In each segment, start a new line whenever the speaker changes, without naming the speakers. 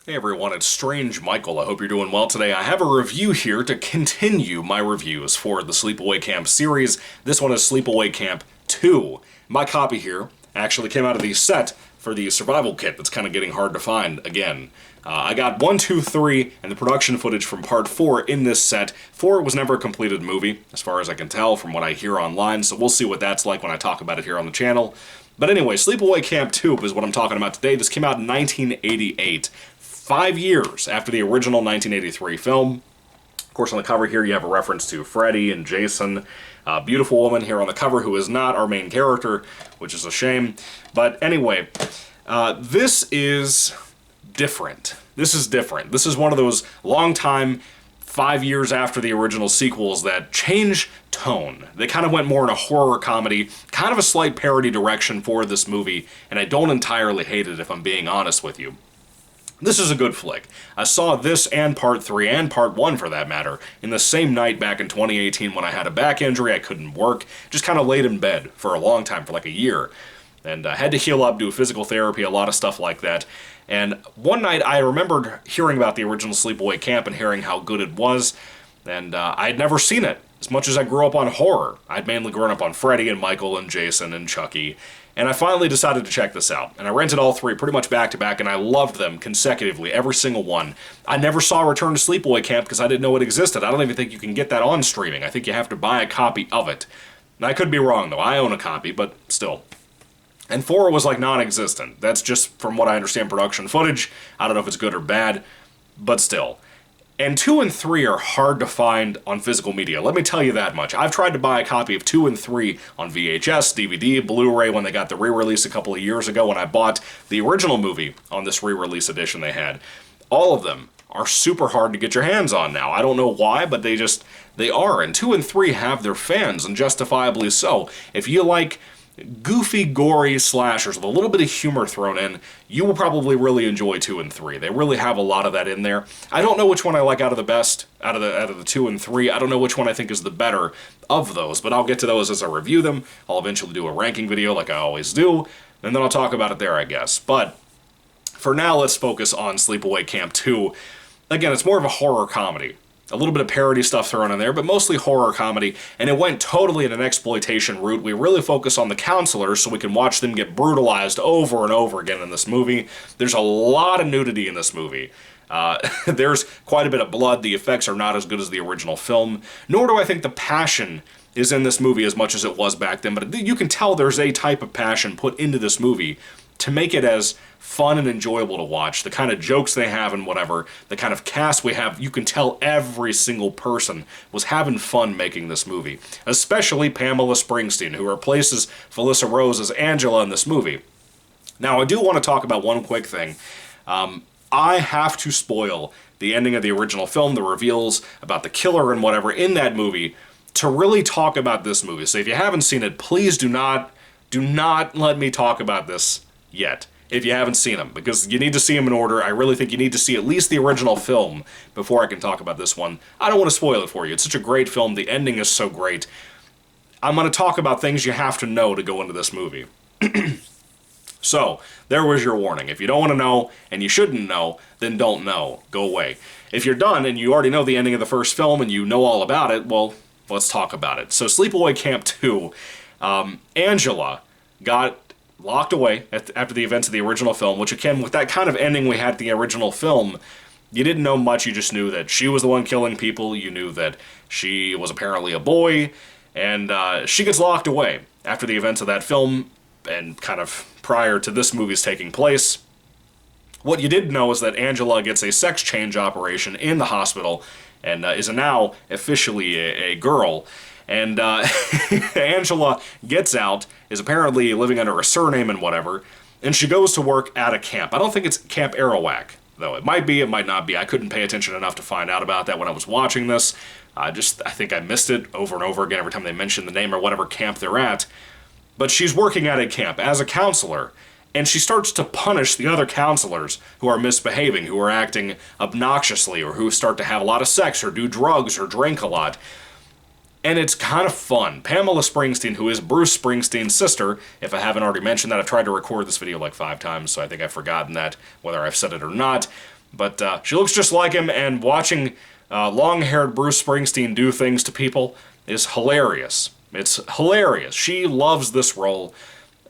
Hey everyone, it's Strange Michael. I hope you're doing well today. I have a review here to continue my reviews for the Sleepaway Camp series. This one is Sleepaway Camp 2. My copy here actually came out of the set for the survival kit that's kind of getting hard to find again. I got 1, 2, 3, and the production footage from Part 4 in this set. 4 was never a completed movie, as far as I can tell from what I hear online, so we'll see what that's like when I talk about it here on the channel. But anyway, Sleepaway Camp 2 is what I'm talking about today. This came out in 1988. 5 years after the original 1983 film. Of course, on the cover here you have a reference to Freddy and Jason. A beautiful woman here on the cover who is not our main character, which is a shame. But anyway, this is different. This is different. This is one of those long time, 5 years after the original sequels that change tone. They kind of went more in a horror comedy, kind of a slight parody direction for this movie, and I don't entirely hate it if I'm being honest with you. This is a good flick. I saw this and Part 3, and Part 1 for that matter, in the same night back in 2018 when I had a back injury, I couldn't work, just kind of laid in bed for a long time, for like a year. And I had to heal up, do physical therapy, a lot of stuff like that. And one night I remembered hearing about the original Sleepaway Camp and hearing how good it was, and I had never seen it. As much as I grew up on horror, I'd mainly grown up on Freddy and Michael and Jason and Chucky. And I finally decided to check this out. And I rented all three pretty much back to back, and I loved them consecutively, every single one. I never saw Return to Sleepaway Camp because I didn't know it existed. I don't even think you can get that on streaming. I think you have to buy a copy of it. And I could be wrong, though. I own a copy, but still. And 4 was like non-existent. That's just from what I understand production footage. I don't know if it's good or bad, but still. And 2 and 3 are hard to find on physical media. Let me tell you that much. I've tried to buy a copy of 2 and 3 on VHS, DVD, Blu-ray when they got the re-release a couple of years ago when I bought the original movie on this re-release edition they had. All of them are super hard to get your hands on now. I don't know why, but they are. And 2 and 3 have their fans, and justifiably so. If you like goofy, gory slashers with a little bit of humor thrown in, you will probably really enjoy 2 and 3. They really have a lot of that in there. I don't know which one I like out of the best, out of the 2 and 3. I don't know which one I think is the better of those, but I'll get to those as I review them. I'll eventually do a ranking video like I always do, and then I'll talk about it there, I guess. But for now, let's focus on Sleepaway Camp 2. Again, it's more of a horror comedy. A little bit of parody stuff thrown in there, but mostly horror comedy, and it went totally in an exploitation route. We really focus on the counselors so we can watch them get brutalized over and over again in this movie. There's a lot of nudity in this movie. There's quite a bit of blood. The effects are not as good as the original film, nor do I think the passion is in this movie as much as it was back then, but you can tell there's a type of passion put into this movie to make it as fun and enjoyable to watch. The kind of jokes they have and whatever, the kind of cast we have, you can tell every single person was having fun making this movie. Especially Pamela Springsteen, who replaces Felissa Rose as Angela in this movie. Now, I do want to talk about one quick thing. I have to spoil the ending of the original film, the reveals about the killer and whatever in that movie, to really talk about this movie. So if you haven't seen it, please do not let me talk about this yet, if you haven't seen them, because you need to see them in order. I really think you need to see at least the original film before I can talk about this one. I don't want to spoil it for you. It's such a great film. The ending is so great. I'm going to talk about things you have to know to go into this movie. So, there was your warning. If you don't want to know, and you shouldn't know, then don't know. Go away. If you're done, and you already know the ending of the first film, and you know all about it, well, let's talk about it. So, Sleepaway Camp 2, Angela got locked away after the events of the original film, which again, with that kind of ending we had in the original film, you didn't know much. You just knew that she was the one killing people. You knew that she was apparently a boy, and she gets locked away after the events of that film, and kind of prior to this movie's taking place. What you did know is that Angela gets a sex change operation in the hospital, and is now officially a girl. And Angela gets out, is apparently living under a surname and whatever, and she goes to work at a camp. I don't think it's Camp Arawak, though. It might be, it might not be. I couldn't pay attention enough to find out about that when I was watching this. I think I missed it over and over again every time they mentioned the name or whatever camp they're at. But she's working at a camp as a counselor, and she starts to punish the other counselors who are misbehaving, who are acting obnoxiously, or who start to have a lot of sex, or do drugs, or drink a lot. And it's kind of fun. Pamela Springsteen, who is Bruce Springsteen's sister, if I haven't already mentioned that, I've tried to record this video like 5 times, so I think I've forgotten that, whether I've said it or not. But she looks just like him, and watching long-haired Bruce Springsteen do things to people is hilarious. It's hilarious. She loves this role,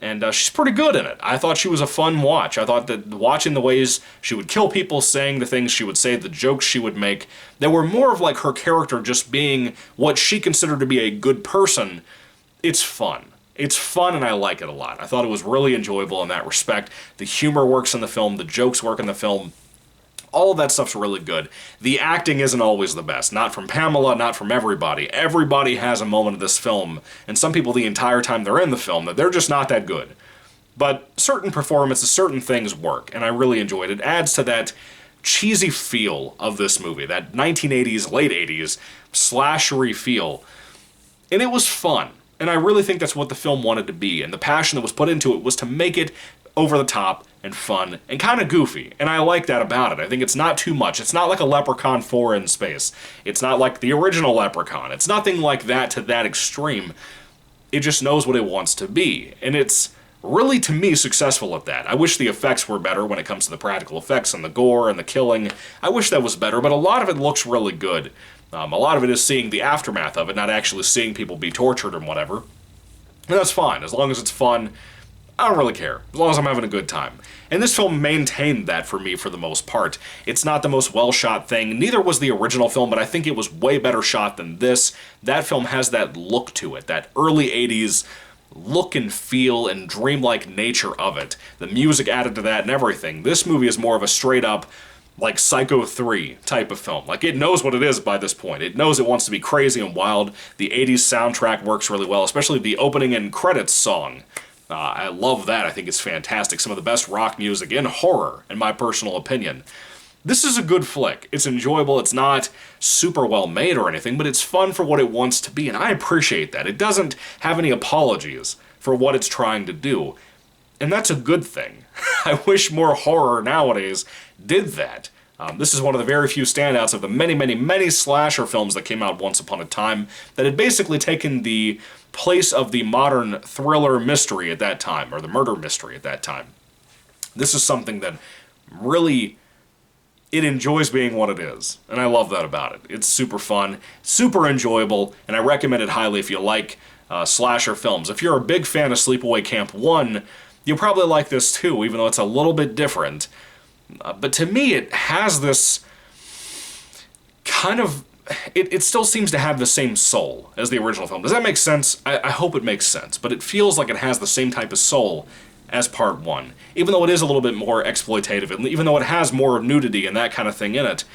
and she's pretty good in it. I thought she was a fun watch. I thought that watching the ways she would kill people, saying the things she would say, the jokes she would make, that were more of like her character just being what she considered to be a good person, it's fun. It's fun, and I like it a lot. I thought it was really enjoyable in that respect. The humor works in the film, the jokes work in the film. All of that stuff's really good. The acting isn't always the best. Not from Pamela, not from everybody. Everybody has a moment of this film, and some people the entire time they're in the film, that they're just not that good. But certain performances, certain things work, and I really enjoyed it. It adds to that cheesy feel of this movie, that 1980s, late 80s, slashery feel. And it was fun. And I really think that's what the film wanted to be, and the passion that was put into it was to make it over the top and fun and kind of goofy, and I like that about it. I think it's not too much. It's not like a Leprechaun 4 in space. It's not like the original Leprechaun. It's nothing like that to that extreme. It just knows what it wants to be, and it's really, to me, successful at that. I wish the effects were better when it comes to the practical effects and the gore and the killing. I wish that was better, but a lot of it looks really good. A lot of it is seeing the aftermath of it, not actually seeing people be tortured and whatever. And that's fine. As long as it's fun, I don't really care. As long as I'm having a good time. And this film maintained that for me for the most part. It's not the most well-shot thing. Neither was the original film, but I think it was way better shot than this. That film has that look to it, that early 80s look and feel and dreamlike nature of it. The music added to that and everything. This movie is more of a straight-up, like Psycho 3 type of film. Like, it knows what it is by this point. It knows it wants to be crazy and wild. The 80s soundtrack works really well, especially the opening and credits song. I love that. I think it's fantastic. Some of the best rock music in horror, in my personal opinion. This is a good flick. It's enjoyable. It's not super well made or anything, but it's fun for what it wants to be, and I appreciate that. It doesn't have any apologies for what it's trying to do, and that's a good thing. I wish more horror nowadays did that. This is one of the very few standouts of the many, many, many slasher films that came out once upon a time that had basically taken the place of the modern thriller mystery at that time, or the murder mystery at that time. This is something that really, it enjoys being what it is, and I love that about it. It's super fun, super enjoyable, and I recommend it highly if you like slasher films. If you're a big fan of Sleepaway Camp 1, you'll probably like this too, even though it's a little bit different. But to me, it has this kind of... It still seems to have the same soul as the original film. Does that make sense? I hope it makes sense, but it feels like it has the same type of soul as Part 1. Even though it is a little bit more exploitative, and even though it has more nudity and that kind of thing in it,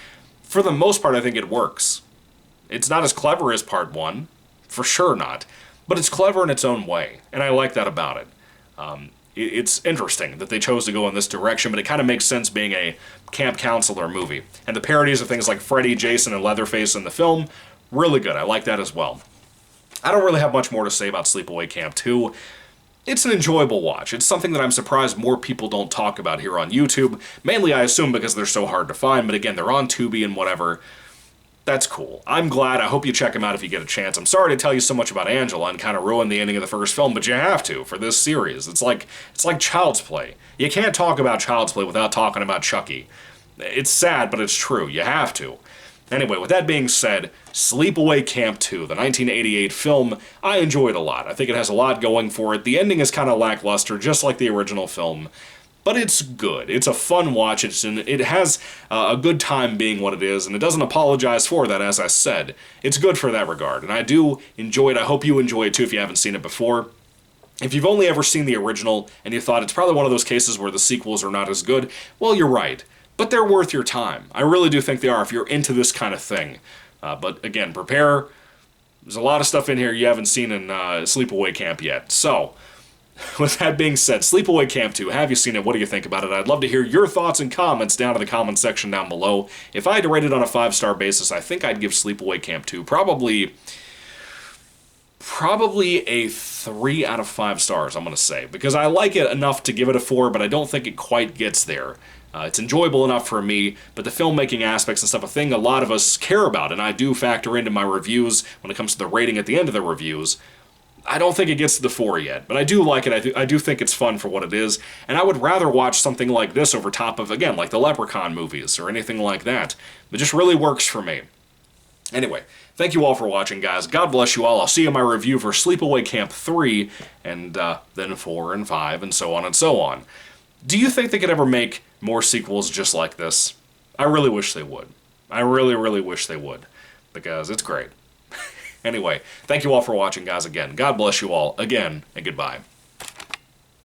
for the most part, I think it works. It's not as clever as Part 1, for sure not, but it's clever in its own way, and I like that about it. It's interesting that they chose to go in this direction, but it kind of makes sense being a camp counselor movie. And the parodies of things like Freddy, Jason, and Leatherface in the film, really good. I like that as well. I don't really have much more to say about Sleepaway Camp 2. It's an enjoyable watch. It's something that I'm surprised more people don't talk about here on YouTube. Mainly, I assume, because they're so hard to find, but again, they're on Tubi and whatever. That's cool. I'm glad. I hope you check him out if you get a chance. I'm sorry to tell you so much about Angela and kind of ruin the ending of the first film, but you have to for this series. It's like Child's Play. You can't talk about Child's Play without talking about Chucky. It's sad, but it's true. You have to. Anyway, with that being said, Sleepaway Camp 2, the 1988 film, I enjoyed a lot. I think it has a lot going for it. The ending is kind of lackluster, just like the original film. But it's good. It's a fun watch. It has a good time being what it is, and it doesn't apologize for that, as I said. It's good for that regard, and I do enjoy it. I hope you enjoy it, too, if you haven't seen it before. If you've only ever seen the original, and you thought it's probably one of those cases where the sequels are not as good, well, you're right. But they're worth your time. I really do think they are if you're into this kind of thing. But, again, prepare. There's a lot of stuff in here you haven't seen in Sleepaway Camp yet. So... with that being said, Sleepaway Camp 2, have you seen it? What do you think about it? I'd love to hear your thoughts and comments down in the comment section down below. If I had to rate it on a 5-star basis, I think I'd give Sleepaway Camp 2 probably a 3 out of 5 stars, I'm going to say. Because I like it enough to give it a 4, but I don't think it quite gets there. It's enjoyable enough for me, but the filmmaking aspects and stuff, a thing a lot of us care about, and I do factor into my reviews when it comes to the rating at the end of the reviews. I don't think it gets to the 4 yet, but I do like it. I do think it's fun for what it is, and I would rather watch something like this over top of, again, like the Leprechaun movies or anything like that. It just really works for me. Anyway, thank you all for watching, guys. God bless you all. I'll see you in my review for Sleepaway Camp 3, and then 4 and 5, and so on and so on. Do you think they could ever make more sequels just like this? I really wish they would. I really, really wish they would, because it's great. Anyway, thank you all for watching, guys, again. God bless you all, again, and goodbye.